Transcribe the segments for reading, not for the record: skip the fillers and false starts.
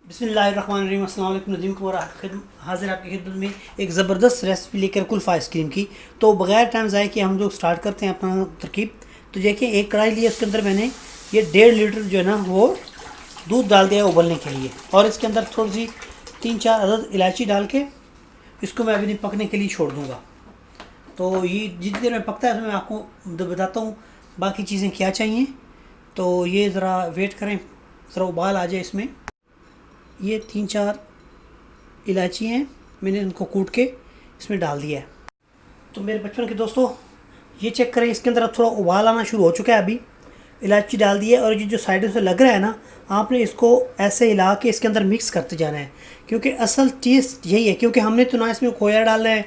बिस्मिल्लाहिर्रहमानिर्रहीम। अस्सलाम वालेकुम। नदीम कुमार हाजिर आपकी खिदमत में एक ज़बरदस्त रेसिपी लेकर कुल्फ़ा आइसक्रीम की। तो बगैर टाइम ज़ाय कि हम लोग स्टार्ट करते हैं अपना तरकीब। तो देखिए, एक कढ़ाई ली, उसके अंदर मैंने ये 1.5 लीटर जो है ना वो दूध डाल दिया उबलने के लिए, और इसके अंदर थोड़ी सी 3-4 अदद इलायची डाल के इसको मैं अभी पकने के लिए छोड़ दूँगा। तो ये जितनी देर में पकता है उसमें मैं आपको बताता हूँ बाकी चीज़ें क्या चाहिए। तो ये ज़रा वेट करें, ज़रा उबाल आ जाए इसमें। ये 3-4 इलायची हैं, मैंने इनको कूट के इसमें डाल दिया है। तो मेरे बचपन के दोस्तों, ये चेक करें, इसके अंदर अब थोड़ा उबाल आना शुरू हो चुका है। अभी इलायची डाल दी है, और ये जो साइडों से लग रहा है ना, आपने इसको ऐसे हिला के इसके अंदर मिक्स करते जाना है, क्योंकि असल टेस्ट यही है। क्योंकि हमने तो ना इसमें खोया डालना है,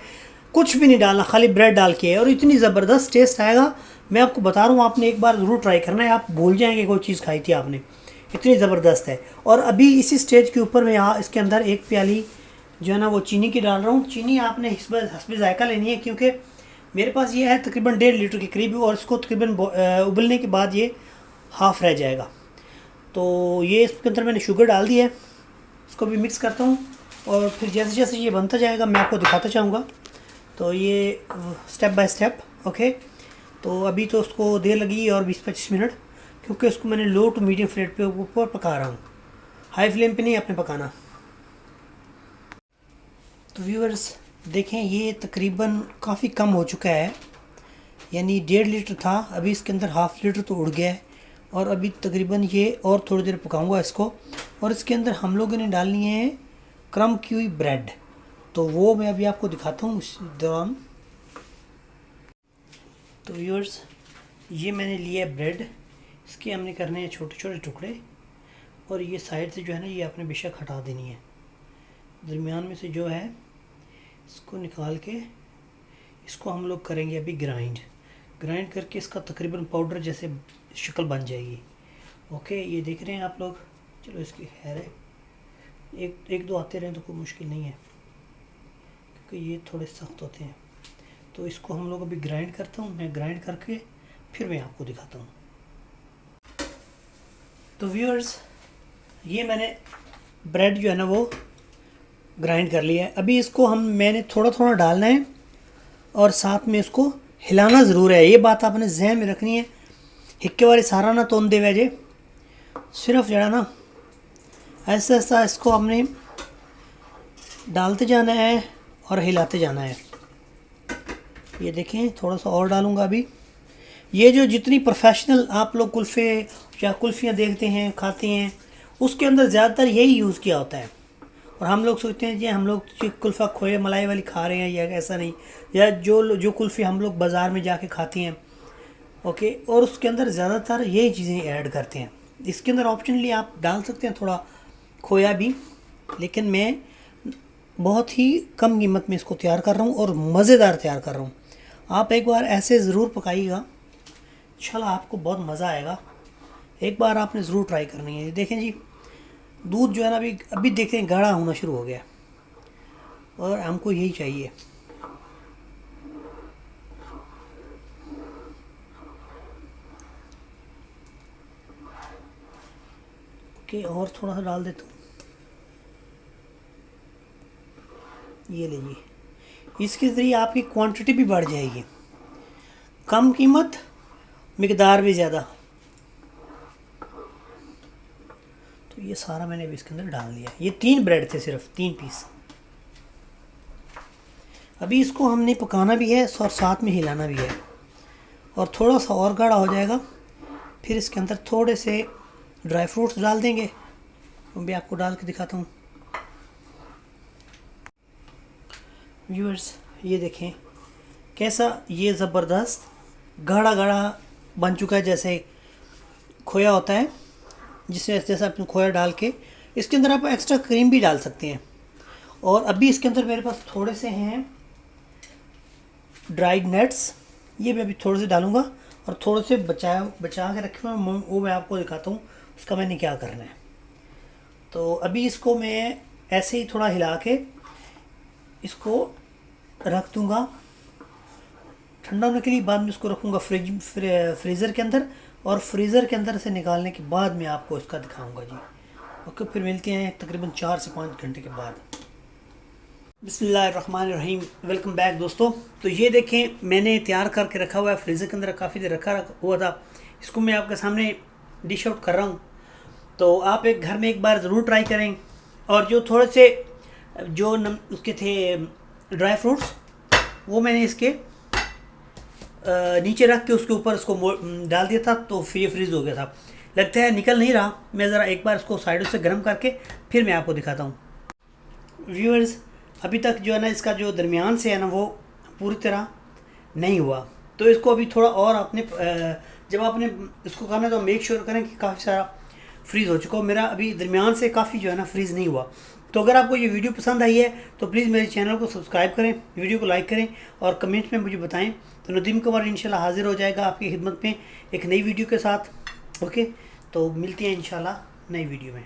कुछ भी नहीं डालना, खाली ब्रेड डाल के, और इतनी ज़बरदस्त टेस्ट आएगा। मैं आपको बता रहा हूँ, आपने एक बार ज़रूर ट्राई करना है, आप भूल जाएंगे कोई चीज़ खाई थी आपने, इतनी ज़बरदस्त है। और अभी इसी स्टेज के ऊपर मैं यहाँ इसके अंदर एक प्याली जो है ना वो चीनी की डाल रहा हूँ। चीनी आपने हस्बे ज़ायक़ा लेनी है, क्योंकि मेरे पास ये है तकरीबन 1.5 लीटर के करीब, और इसको तकरीबन उबलने के बाद ये हाफ़ रह जाएगा। तो ये इसके अंदर मैंने शुगर डाल दी है, इसको भी मिक्स करता हूँ, और फिर जैसे जैसे ये बनता जाएगा मैं आपको दिखाता चाहूँगा। तो ये स्टेप बाय स्टेप, ओके। तो अभी तो उसको देर लगी और 20-25 मिनट, क्योंकि उसको मैंने लो टू मीडियम फ्लेम पे ऊपर पका रहा हूँ, हाई फ्लेम पे नहीं आपने पकाना। तो व्यूअर्स देखें, ये तकरीबन काफ़ी कम हो चुका है, यानी 1.5 लीटर था, अभी इसके अंदर हाफ़ लीटर तो उड़ गया है। और अभी तकरीबन ये और थोड़ी देर पकाऊंगा इसको, और इसके अंदर हम लोगों ने डालनी है क्रम की हुई ब्रेड। तो वो मैं अभी आपको दिखाता हूँ इस दौरान। तो व्यूअर्स, ये मैंने लिया है ब्रेड, इसके हमने करने हैं छोटे छोटे टुकड़े, और ये साइड से जो है ना ये आपने बेशक हटा देनी है। दरमियान में से जो है इसको निकाल के इसको हम लोग करेंगे अभी ग्राइंड करके इसका तकरीबन पाउडर जैसे शक्ल बन जाएगी। ओके, ये देख रहे हैं आप लोग। चलो इसकी खैर है, एक दो आते रहें तो कोई मुश्किल नहीं है, क्योंकि ये थोड़े सख्त होते हैं। तो इसको हम लोग अभी ग्राइंड करता हूँ, मैं ग्राइंड करके फिर मैं आपको दिखाता हूँ। तो व्यूअर्स, ये मैंने ब्रेड जो है ना वो ग्राइंड कर लिया है। अभी इसको मैंने थोड़ा थोड़ा डालना है, और साथ में इसको हिलाना ज़रूर है। ये बात आपने जहन में रखनी है, हिक्के वाली सारा ना तोन दे वजह, सिर्फ जरा ना ऐसा ऐसा इसको हमने डालते जाना है और हिलाते जाना है। ये देखें, थोड़ा सा और डालूँगा अभी। ये जो जितनी प्रोफेशनल आप लोग कुल्फ़े या कुल्फ़ियाँ देखते हैं खाते हैं, उसके अंदर ज़्यादातर यही यूज़ किया होता है। और हम लोग सोचते हैं कि हम लोग कुल्फ़ा खोए मलाई वाली खा रहे हैं, या ऐसा नहीं, या जो कुल्फ़ी हम लोग बाज़ार में जाके खाते हैं, ओके, और उसके अंदर ज़्यादातर यही चीज़ें ऐड करते हैं। इसके अंदर ऑप्शनली आप डाल सकते हैं थोड़ा खोया भी, लेकिन मैं बहुत ही कम कीमत में इसको तैयार कर रहा हूँ और मज़ेदार तैयार कर रहा हूँ। आप एक बार ऐसे ज़रूर पकाइएगा, इंशाल्लाह आपको बहुत मज़ा आएगा। एक बार आपने ज़रूर ट्राई करनी है। देखें जी, दूध जो है ना अभी देखें गाढ़ा होना शुरू हो गया, और हमको यही चाहिए। ओके, और थोड़ा सा डाल देता हूँ। ये लीजिए, इसके ज़रिए आपकी क्वांटिटी भी बढ़ जाएगी, कम कीमत, मिकदार भी ज़्यादा। तो ये सारा मैंने अभी इसके अंदर डाल दिया। ये 3 ब्रेड थे, सिर्फ 3 पीस। अभी इसको हमने पकाना भी है और साथ में हिलाना भी है, और थोड़ा सा और गाढ़ा हो जाएगा, फिर इसके अंदर थोड़े से ड्राई फ्रूट्स डाल देंगे। वो भी आपको डाल के दिखाता हूँ। व्यूअर्स, ये देखें कैसा ये ज़बरदस्त गाढ़ा गाढ़ा बन चुका है, जैसे खोया होता है, जिसमें जैसा अपने खोया डाल के इसके अंदर आप एक्स्ट्रा क्रीम भी डाल सकते हैं। और अभी इसके अंदर मेरे पास थोड़े से हैं ड्राइड नट्स, ये मैं अभी थोड़े से डालूँगा, और थोड़े से बचा के रखे हुए वो मैं आपको दिखाता हूँ उसका मैंने क्या करना है। तो अभी इसको मैं ऐसे ही थोड़ा हिला के इसको रख दूँगा ठंडा होने के लिए। बाद में इसको रखूँगा फ्रीज़र के अंदर, और फ्रीज़र के अंदर से निकालने के बाद मैं आपको इसका दिखाऊँगा जी। ओके, फिर मिलते हैं तकरीबन 4 से 5 घंटे के बाद। बिस्मिल्लाहिर्रहमानिर्रहीम, वेलकम बैक दोस्तों। तो ये देखें मैंने तैयार करके रखा हुआ है, फ्रीज़र के अंदर काफ़ी देर रखा हुआ था। इसको मैं आपके सामने डिश आउट कर रहा हूँ। तो आप एक घर में एक बार ज़रूर ट्राई करें। और जो थोड़े से जो उसके थे ड्राई फ्रूट्स, वो मैंने इसके नीचे रख के उसके ऊपर इसको डाल दिया था, तो फिर ये फ्रीज़ हो गया था। लगता है निकल नहीं रहा। मैं ज़रा एक बार इसको साइडों से गर्म करके फिर मैं आपको दिखाता हूँ। व्यूअर्स, अभी तक जो है ना इसका जो दरमियान से है ना वो पूरी तरह नहीं हुआ। तो इसको अभी थोड़ा और आपने जब आपने इसको करना है तो मेक श्योर करें कि काफ़ी सारा फ्रीज़ हो चुका हो। मेरा अभी दरमियान से काफ़ी जो है ना फ्रीज़ नहीं हुआ। तो अगर आपको ये वीडियो पसंद आई है तो प्लीज़ मेरे चैनल को सब्सक्राइब करें, वीडियो को लाइक करें और कमेंट में मुझे बताएं। तो नदीम कुमार इंशाल्लाह हाज़िर हो जाएगा आपकी खिदमत में एक नई वीडियो के साथ। ओके, तो मिलती हैं इंशाल्लाह नई वीडियो में।